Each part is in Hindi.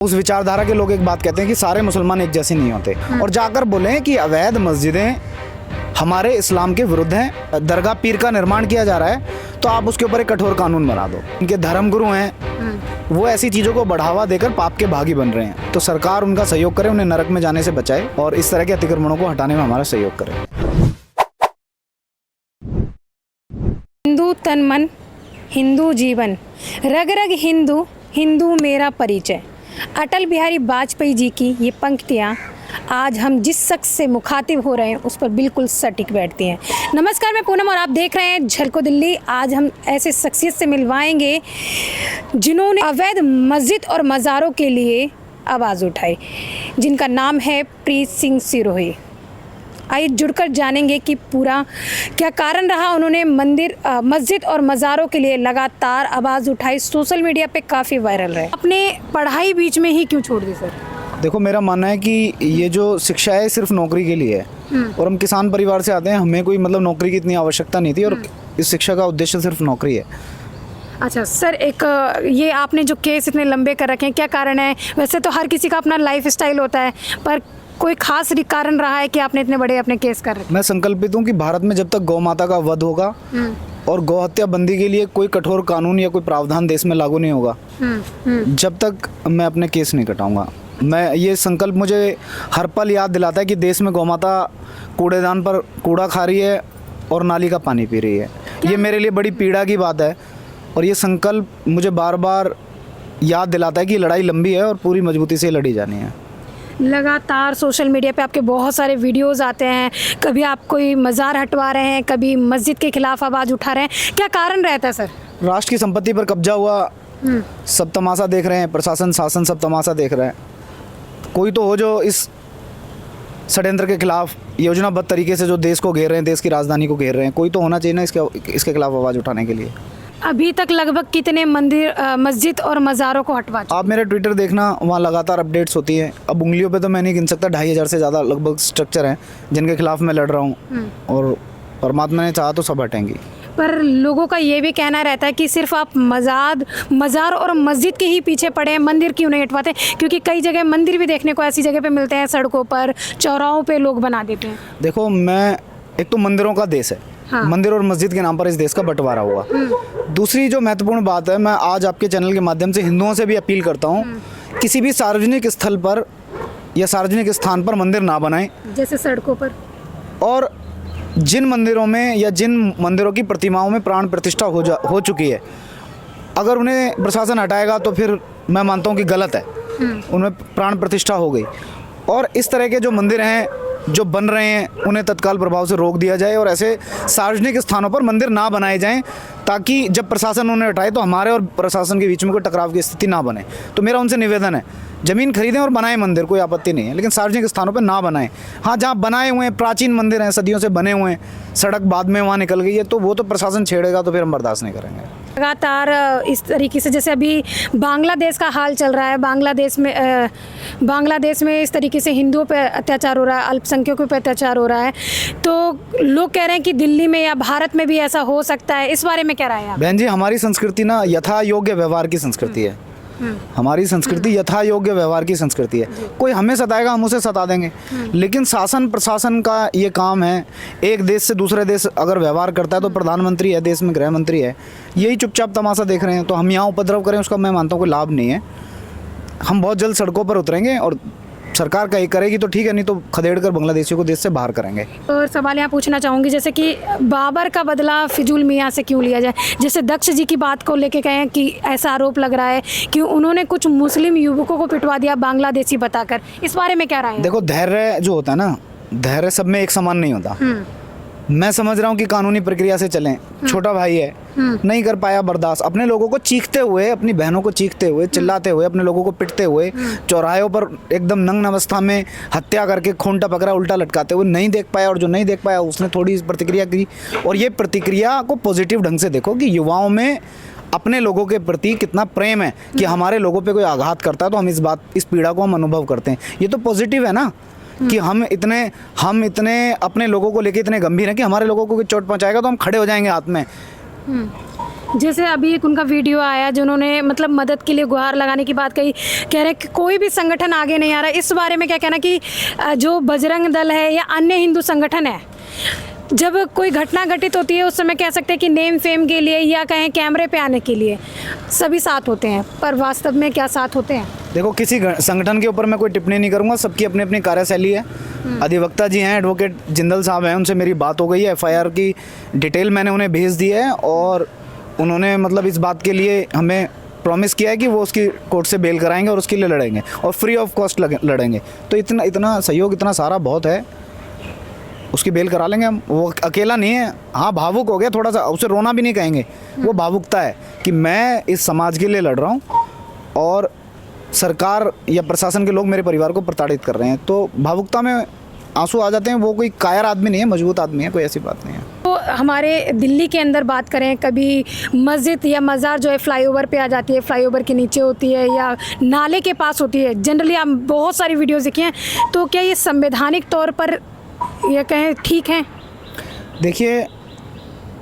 उस विचारधारा के लोग एक बात कहते हैं कि सारे मुसलमान एक जैसे नहीं होते, और जाकर बोलें कि अवैध मस्जिदें हमारे इस्लाम के विरुद्ध हैं, दरगाह पीर का निर्माण किया जा रहा है, तो आप उसके ऊपर एक कठोर कानून बना दो। इनके धर्मगुरु हैं, वो ऐसी चीज़ों को बढ़ावा देकर पाप के भागी बन रहे हैं, तो सरकार उनका सहयोग करे, उन्हें नरक में जाने से बचाए और इस तरह के अतिक्रमणों को हटाने में हमारा सहयोग करे। हिंदू तन मन, हिंदू जीवन, रग रग हिंदू, हिंदू मेरा परिचय। अटल बिहारी वाजपेयी जी की ये पंक्तियाँ आज हम जिस शख्स से मुखातिब हो रहे हैं उस पर बिल्कुल सटीक बैठती हैं। नमस्कार, मैं पूनम और आप देख रहे हैं झलको दिल्ली। आज हम ऐसे शख्सियत से मिलवाएंगे जिन्होंने अवैध मस्जिद और मज़ारों के लिए आवाज़ उठाई, जिनका नाम है प्रीत सिंह सिरोही। आइए जुड़कर जानेंगे कि पूरा क्या कारण रहा उन्होंने मस्जिद और मज़ारों के लिए लगातार आवाज़ उठाई, सोशल मीडिया पे काफ़ी वायरल रहे। अपने पढ़ाई बीच में ही क्यों छोड़ दी सर? देखो, मेरा मानना है कि ये जो शिक्षा है सिर्फ नौकरी के लिए है, और हम किसान परिवार से आते हैं, हमें कोई नौकरी की इतनी आवश्यकता नहीं थी, और इस शिक्षा का उद्देश्य सिर्फ नौकरी है। अच्छा सर, एक ये आपने जो केस इतने लंबे कर रखे हैं, क्या कारण है? वैसे तो हर किसी का अपना लाइफ स्टाइल होता है, पर कोई खास कारण रहा है कि आपने इतने बड़े अपने केस कर रखे? मैं संकल्पित हूँ कि भारत में जब तक गौ माता का वध होगा और गौ हत्या बंदी के लिए कोई कठोर कानून या कोई प्रावधान देश में लागू नहीं होगा, जब तक मैं अपने केस नहीं कटाऊंगा। मैं ये संकल्प मुझे हर पल याद दिलाता है कि देश में गौ माता कूड़ेदान पर कूड़ा खा रही है और नाली का पानी पी रही है। ये मेरे लिए बड़ी पीड़ा की बात है, और ये संकल्प मुझे बार बार याद दिलाता है कि लड़ाई लंबी है और पूरी मजबूती से लड़ी जानी है। लगातार सोशल मीडिया पे आपके बहुत सारे वीडियोस आते हैं, कभी आप कोई मज़ार हटवा रहे हैं, कभी मस्जिद के खिलाफ आवाज़ उठा रहे हैं, क्या कारण रहता है सर? राष्ट्र की संपत्ति पर कब्जा हुआ, सब तमाशा देख रहे हैं, प्रशासन शासन सब तमाशा देख रहे हैं। कोई तो हो जो इस षड्यंत्र के खिलाफ योजनाबद्ध तरीके से जो देश को घेर रहे हैं, देश की राजधानी को घेर रहे हैं, कोई तो होना चाहिए ना इसके खिलाफ आवाज़ उठाने के लिए। अभी तक लगभग कितने मस्जिद और मज़ारों को हटवा? आप मेरे ट्विटर देखना, वहाँ लगातार अपडेट्स होती हैं। अब उंगलियों पे तो मैं नहीं गिन सकता, 2500 से ज़्यादा लगभग स्ट्रक्चर हैं जिनके खिलाफ मैं लड़ रहा हूँ, और परमात्मा ने चाहा तो सब हटेंगी। पर लोगों का ये भी कहना रहता है कि सिर्फ आप मज़ार और मस्जिद के ही पीछे पड़े हैं, मंदिर क्यों नहीं हटवाते? क्योंकि कई जगह मंदिर भी देखने को ऐसी जगह पे मिलते हैं, सड़कों पर, चौराहों पे लोग बना देते हैं। देखो, मैं एक तो मंदिरों का देश है, हाँ। मंदिर और मस्जिद के नाम पर इस देश का बंटवारा हुआ। दूसरी जो महत्वपूर्ण बात है, मैं आज आपके चैनल के माध्यम से हिंदुओं से भी अपील करता हूँ, किसी भी सार्वजनिक स्थल पर या सार्वजनिक स्थान पर मंदिर ना बनाएं, जैसे सड़कों पर। और जिन मंदिरों में या जिन मंदिरों की प्रतिमाओं में प्राण प्रतिष्ठा हो चुकी है, अगर उन्हें प्रशासन हटाएगा तो फिर मैं मानता हूँ कि गलत है, उनमें प्राण प्रतिष्ठा हो गई। और इस तरह के जो मंदिर हैं जो बन रहे हैं, उन्हें तत्काल प्रभाव से रोक दिया जाए, और ऐसे सार्वजनिक स्थानों पर मंदिर ना बनाए जाएं, ताकि जब प्रशासन उन्हें हटाए तो हमारे और प्रशासन के बीच में कोई टकराव की स्थिति ना बने। तो मेरा उनसे निवेदन है, ज़मीन खरीदें और बनाएं मंदिर, कोई आपत्ति नहीं है, लेकिन सार्वजनिक स्थानों पर ना बनाएं। हाँ, जहाँ बनाए हुए हैं, प्राचीन मंदिर हैं, सदियों से बने हुए हैं, सड़क बाद में वहाँ निकल गई है, तो वो तो प्रशासन छेड़ेगा, तो फिर हम बर्दाश्त नहीं करेंगे। लगातार इस तरीके से, जैसे अभी बांग्लादेश का हाल चल रहा है, बांग्लादेश में इस तरीके से हिंदुओं पे अत्याचार हो रहा है, अल्पसंख्यकों पे अत्याचार हो रहा है, तो लोग कह रहे हैं कि दिल्ली में या भारत में भी ऐसा हो सकता है। इस बारे में क्या राय है? बहन जी, हमारी संस्कृति ना यथा योग्य व्यवहार की संस्कृति है। हमारी संस्कृति यथा योग्य व्यवहार की संस्कृति है। कोई हमें सताएगा, हम उसे सता देंगे, लेकिन शासन प्रशासन का ये काम है। एक देश से दूसरे देश अगर व्यवहार करता है तो प्रधानमंत्री है, देश में गृह मंत्री है, यही चुपचाप तमाशा देख रहे हैं, तो हम यहाँ उपद्रव करें, उसका मैं मानता हूँ कोई लाभ नहीं है। हम बहुत जल्द सड़कों पर उतरेंगे, और सरकार का एक करेगी तो ठीक है, नहीं तो खदेड़ कर बांग्लादेशियों को देश से बाहर करेंगे। और सवाल यहाँ पूछना चाहूँगी, जैसे कि बाबर का बदला फिजूल मियाँ से क्यों लिया जाए? जैसे दक्ष जी की बात को लेके कहें कि ऐसा आरोप लग रहा है कि उन्होंने कुछ मुस्लिम युवकों को पिटवा दिया बांग्लादेशी बताकर, इस बारे में क्या राय है? देखो, धैर्य जो होता है ना, धैर्य सब में एक समान नहीं होता। मैं समझ रहा हूँ कि कानूनी प्रक्रिया से चलें, छोटा भाई है, नहीं कर पाया बर्दाश्त, अपने लोगों को चीखते हुए, अपनी बहनों को चीखते हुए, चिल्लाते हुए, अपने लोगों को पिटते हुए, चौराहों पर एकदम नग्न अवस्था में हत्या करके खून टपक उल्टा लटकाते हुए नहीं देख पाया, और जो नहीं देख पाया उसने थोड़ी प्रतिक्रिया की। और ये प्रतिक्रिया को पॉजिटिव ढंग से देखो कि युवाओं में अपने लोगों के प्रति कितना प्रेम है, कि हमारे लोगों पे कोई आघात करता है तो हम इस पीड़ा को हम अनुभव करते हैं। ये तो पॉजिटिव है ना, कि हम इतने अपने लोगों को लेके इतने गंभीर हैं कि हमारे लोगों को चोट पहुंचाएगा तो हम खड़े हो जाएंगे हाथ में। जैसे अभी एक उनका वीडियो आया जिन्होंने मतलब मदद के लिए गुहार लगाने की बात कही, कह रहे हैं कि कोई भी संगठन आगे नहीं आ रहा। इस बारे में क्या कहना कि जो बजरंग दल है या अन्य हिंदू संगठन है, जब कोई घटना घटित होती है उस समय कह सकते हैं कि नेम फेम के लिए या कहें कैमरे पे आने के लिए सभी साथ होते हैं, पर वास्तव में क्या साथ होते हैं? देखो, किसी संगठन के ऊपर मैं कोई टिप्पणी नहीं करूंगा, सबकी अपनी अपनी कार्यशैली है। अधिवक्ता जी हैं, एडवोकेट जिंदल साहब हैं, उनसे मेरी बात हो गई है, एफआईआर की डिटेल मैंने उन्हें भेज दी है और उन्होंने मतलब इस बात के लिए हमें प्रॉमिस किया है कि वो उसकी कोर्ट से बेल कराएंगे और उसके लिए लड़ेंगे और फ्री ऑफ कॉस्ट लड़ेंगे। तो इतना सहयोग, इतना सारा बहुत है, उसकी बेल करा लेंगे हम। वो अकेला नहीं है। हाँ, भावुक हो गया थोड़ा सा, उसे रोना भी नहीं कहेंगे, वो भावुकता है कि मैं इस समाज के लिए लड़ रहा हूँ और सरकार या प्रशासन के लोग मेरे परिवार को प्रताड़ित कर रहे हैं, तो भावुकता में आंसू आ जाते हैं। वो कोई कायर आदमी नहीं है, मजबूत आदमी है, कोई ऐसी बात नहीं है। तो हमारे दिल्ली के अंदर बात करें, कभी मस्जिद या मज़ार जो है फ्लाईओवर पे आ जाती है, फ्लाईओवर के नीचे होती है या नाले के पास होती है। जनरली हम बहुत सारी वीडियोज़ देखी हैं, तो क्या ये संवैधानिक तौर पर ये कहें ठीक है? देखिए,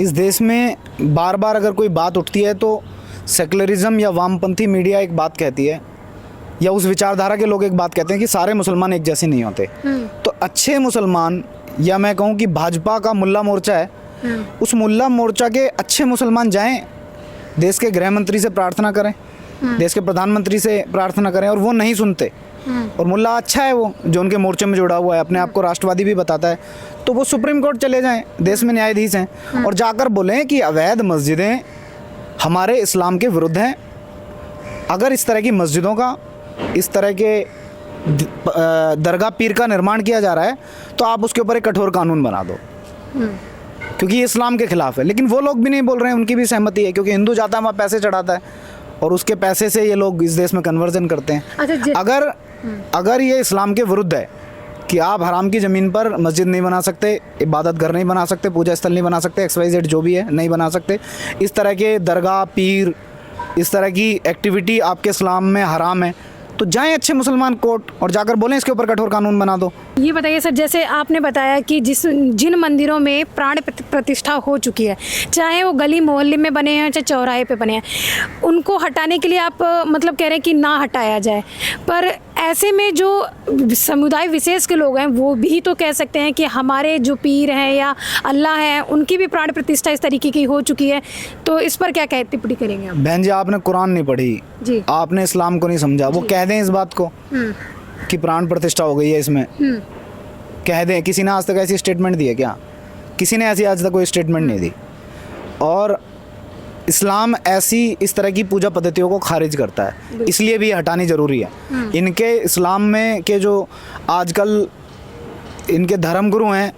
इस देश में बार बार अगर कोई बात उठती है तो सेकुलरिज्म या वामपंथी मीडिया एक बात कहती है या उस विचारधारा के लोग एक बात कहते हैं कि सारे मुसलमान एक जैसे नहीं होते। तो अच्छे मुसलमान, या मैं कहूँ कि भाजपा का मुल्ला मोर्चा है, उस मुल्ला मोर्चा के अच्छे मुसलमान जाएं, देश के गृह मंत्री से प्रार्थना करें, देश के प्रधानमंत्री से प्रार्थना करें, और वो नहीं सुनते। और मुल्ला अच्छा है, वो जो उनके मोर्चे में जुड़ा हुआ है, अपने आप को राष्ट्रवादी भी बताता है, तो वो सुप्रीम कोर्ट चले जाएं, देश में न्यायाधीश हैं, और जाकर बोलें कि अवैध मस्जिदें हमारे इस्लाम के विरुद्ध हैं। अगर इस तरह की मस्जिदों का, इस तरह के दरगाह पीर का निर्माण किया जा रहा है तो आप उसके ऊपर एक कठोर कानून बना दो, क्योंकि ये इस्लाम के खिलाफ है। लेकिन वो लोग भी नहीं बोल रहे हैं, उनकी भी सहमति है, क्योंकि हिंदू जाता है वहाँ पैसे चढ़ाता है और उसके पैसे से ये लोग इस देश में कन्वर्जन करते हैं। अच्छा, अगर ये इस्लाम के विरुद्ध है कि आप हराम की ज़मीन पर मस्जिद नहीं बना सकते, इबादत घर नहीं बना सकते, पूजा स्थल नहीं बना सकते, XYZ जो भी है नहीं बना सकते, इस तरह के दरगाह पीर, इस तरह की एक्टिविटी आपके इस्लाम में हराम है, तो जाएं अच्छे मुसलमान कोर्ट और जाकर बोलें इसके ऊपर कठोर कानून बना दो। ये बताइए सर, जैसे आपने बताया कि जिन मंदिरों में प्राण प्रतिष्ठा हो चुकी है, चाहे वो गली मोहल्ले में बने हैं चाहे चौराहे पे बने हैं, उनको हटाने के लिए आप मतलब कह रहे हैं कि ना हटाया जाए, पर ऐसे में जो समुदाय विशेष के लोग हैं वो भी तो कह सकते हैं कि हमारे जो पीर हैं या अल्लाह हैं, उनकी भी प्राण प्रतिष्ठा इस तरीके की हो चुकी है, तो इस पर क्या टिप्पणी करेंगे आप? बहन जी, आपने कुरान नहीं पढ़ी जी, आपने इस्लाम को नहीं समझा। वो कह दें इस बात को कि प्राण प्रतिष्ठा हो गई है इसमें, कह दें। किसी ने आज तक ऐसी स्टेटमेंट दी है क्या? किसी ने ऐसी आज तक कोई स्टेटमेंट नहीं दी। और इस्लाम ऐसी इस तरह की पूजा पद्धतियों को खारिज करता है, इसलिए भी हटानी ज़रूरी है। इनके इस्लाम में के जो आजकल इनके धर्मगुरु हैं,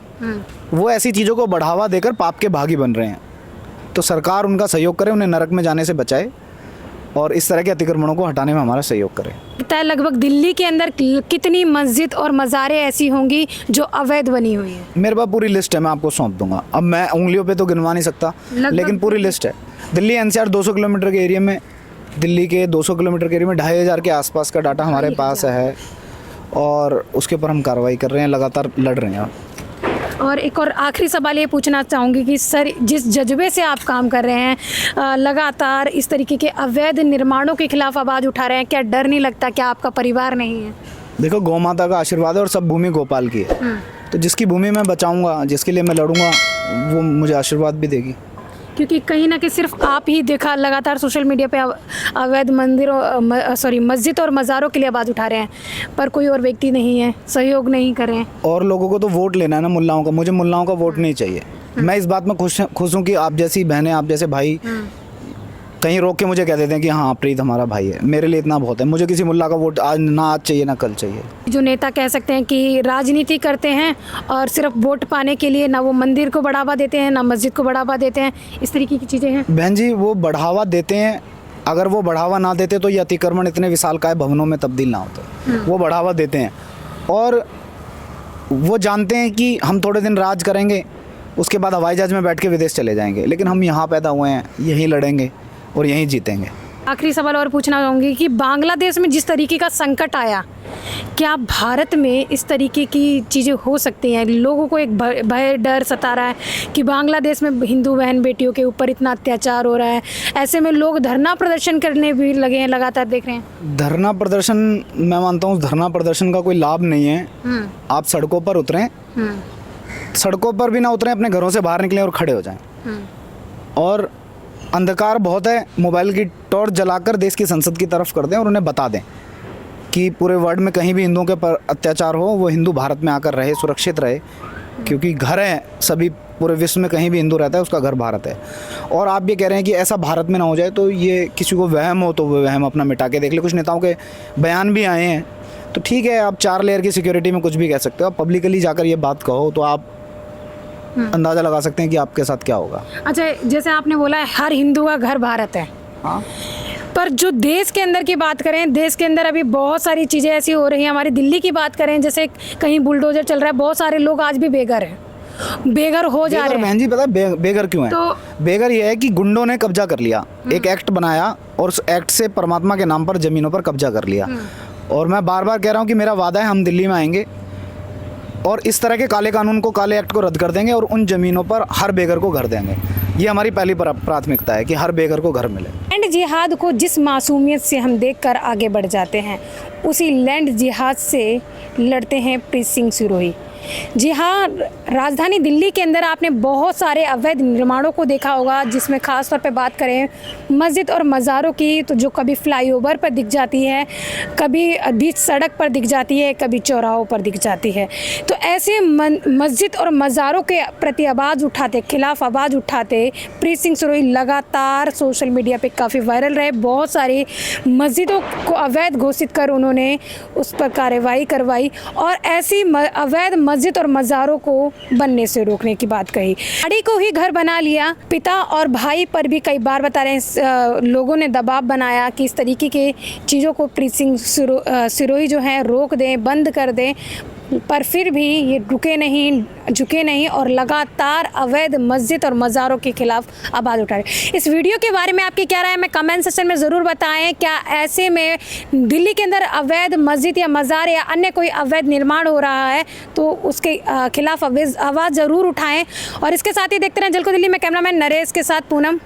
वो ऐसी चीज़ों को बढ़ावा देकर पाप के भागी बन रहे हैं। तो सरकार उनका सहयोग करे, उन्हें नरक में जाने से बचाए और इस तरह के अतिक्रमणों को हटाने में हमारा सहयोग करें। पता है लगभग दिल्ली के अंदर कितनी मस्जिद और मज़ारें ऐसी होंगी जो अवैध बनी हुई है? मेरे पास पूरी लिस्ट है, मैं आपको सौंप दूंगा। अब मैं उंगलियों पे तो गिनवा नहीं सकता, लेकिन पूरी लिस्ट है। दिल्ली NCR 200 किलोमीटर के एरिया में, दिल्ली के 200 किलोमीटर के एरिया में 2500 के आसपास का डाटा हमारे पास है और उसके ऊपर हम कार्रवाई कर रहे हैं, लगातार लड़ रहे हैं। और एक और आखिरी सवाल ये पूछना चाहूँगी कि सर, जिस जज्बे से आप काम कर रहे हैं, लगातार इस तरीके के अवैध निर्माणों के खिलाफ आवाज़ उठा रहे हैं, क्या डर नहीं लगता? क्या आपका परिवार नहीं है? देखो, गौ माता का आशीर्वाद है और सब भूमि गोपाल की है, तो जिसकी भूमि मैं बचाऊंगा, जिसके लिए मैं लड़ूंगा, वो मुझे आशीर्वाद भी देगी। क्योंकि कहीं ना कहीं सिर्फ आप ही देखा लगातार सोशल मीडिया पे अवैध मस्जिद और मज़ारों के लिए आवाज़ उठा रहे हैं, पर कोई और व्यक्ति नहीं है, सहयोग नहीं कर रहे हैं। और लोगों को तो वोट लेना है ना मुल्लाओं का, मुझे मुल्लाओं का वोट नहीं चाहिए। मैं इस बात में खुश हूँ कि आप जैसी बहनें, आप जैसे भाई कहीं रोक के मुझे कह देते हैं कि हाँ प्रीत हमारा भाई है, मेरे लिए इतना बहुत है। मुझे किसी मुल्ला का वोट आज चाहिए ना कल चाहिए। जो नेता कह सकते हैं कि राजनीति करते हैं और सिर्फ वोट पाने के लिए ना वो मंदिर को बढ़ावा देते हैं ना मस्जिद को बढ़ावा देते हैं, इस तरीके की चीज़ें हैं। बहन जी, वो बढ़ावा देते हैं, अगर वो बढ़ावा ना देते तो ये अतिक्रमण इतने विशालकाय भवनों में तब्दील ना होते। वो बढ़ावा देते हैं और वो जानते हैं कि हम थोड़े दिन राज करेंगे, उसके बाद हवाई जहाज में बैठ के विदेश चले जाएंगे, लेकिन हम यहाँ पैदा हुए हैं, यहीं लड़ेंगे और यहीं जीतेंगे। आखिरी सवाल और पूछना चाहूँगी कि बांग्लादेश में जिस तरीके का संकट आया, क्या भारत में इस तरीके की चीज़ें हो सकती हैं? लोगों को एक भय डर सता रहा है कि बांग्लादेश में हिंदू बहन बेटियों के ऊपर इतना अत्याचार हो रहा है, ऐसे में लोग धरना प्रदर्शन करने भी लगे हैं, लगातार देख रहे हैं। धरना प्रदर्शन, मैं मानता हूँ धरना प्रदर्शन का कोई लाभ नहीं है। आप सड़कों पर उतरें, सड़कों पर भी ना उतरें, अपने घरों से बाहर निकलें और खड़े हो जाएं। और अंधकार बहुत है, मोबाइल की टॉर्च जलाकर देश की संसद की तरफ कर दें और उन्हें बता दें कि पूरे वर्ल्ड में कहीं भी हिंदुओं के पर अत्याचार हो, वो हिंदू भारत में आकर रहे, सुरक्षित रहे, क्योंकि घर है सभी, पूरे विश्व में कहीं भी हिंदू रहता है उसका घर भारत है। और आप ये कह रहे हैं कि ऐसा भारत में ना हो जाए, तो ये किसी को वहम हो तो वो वहम अपना मिटा के देख ले। कुछ नेताओं के बयान भी आए हैं, तो ठीक है, आप 4 लेयर की सिक्योरिटी में कुछ भी कह सकते हो। आप पब्लिकली जाकर ये बात कहो तो आप अंदाज़ा लगा सकते हैं कि आपके साथ क्या होगा। अच्छा, जैसे आपने बोला है हर हिंदू का घर भारत है, हाँ, पर जो देश के अंदर की बात करें, देश के अंदर अभी बहुत सारी चीज़ें ऐसी हो रही हैं। हमारी दिल्ली की बात करें, जैसे कहीं बुलडोजर चल रहा है, बहुत सारे लोग आज भी बेघर हैं, बेघर हो जा रहे हैं। बहन जी पता है बेघर क्यों है? तो बेघर ये है कि गुंडों ने कब्जा कर लिया, एक एक्ट बनाया और उस एक्ट से परमात्मा के नाम पर ज़मीनों पर कब्जा कर लिया। और मैं बार बार कह रहा हूँ कि मेरा वादा है, हम दिल्ली में आएंगे और इस तरह के काले कानून को, काले एक्ट को रद्द कर देंगे और उन ज़मीनों पर हर बेघर को घर देंगे। ये हमारी पहली प्राथमिकता है कि हर बेघर को घर मिले। लैंड जिहाद को जिस मासूमियत से हम देखकर आगे बढ़ जाते हैं, उसी लैंड जिहाद से लड़ते हैं प्रीत सिंह सिरोही। जी हाँ, राजधानी दिल्ली के अंदर आपने बहुत सारे अवैध निर्माणों को देखा होगा, जिसमें ख़ास तौर पे बात करें मस्जिद और मज़ारों की, तो जो कभी फ्लाईओवर पर दिख जाती है, कभी बीच सड़क पर दिख जाती है, कभी चौराहों पर दिख जाती है। तो ऐसे मस्जिद और मज़ारों के प्रति आवाज़ उठाते, खिलाफ आवाज़ उठाते प्रीत सिंह सिरोही लगातार सोशल मीडिया पे काफ़ी वायरल रहे। बहुत सारी मस्जिदों को अवैध घोषित कर उन्होंने उस पर कार्रवाई करवाई और ऐसी अवैध मस्जिद और मज़ारों को बनने से रोकने की बात कही। गाड़ी को ही घर बना लिया। पिता और भाई पर भी कई बार बता रहे हैं लोगों ने दबाव बनाया कि इस तरीके के चीज़ों को प्रीत सिंह सिरोही जो है रोक दें, बंद कर दें, पर फिर भी ये रुके नहीं, झुके नहीं और लगातार अवैध मस्जिद और मज़ारों के खिलाफ आवाज़ उठा रहे। इस वीडियो के बारे में आपकी क्या राय है, हमें कमेंट सेक्शन में ज़रूर बताएं। क्या ऐसे में दिल्ली के अंदर अवैध मस्जिद या मज़ार या अन्य कोई अवैध निर्माण हो रहा है तो उसके खिलाफ आवाज़ ज़रूर उठाएं। और इसके साथ ही देखते रहें जल को दिल्ली में। कैमरामैन नरेश के साथ पूनम।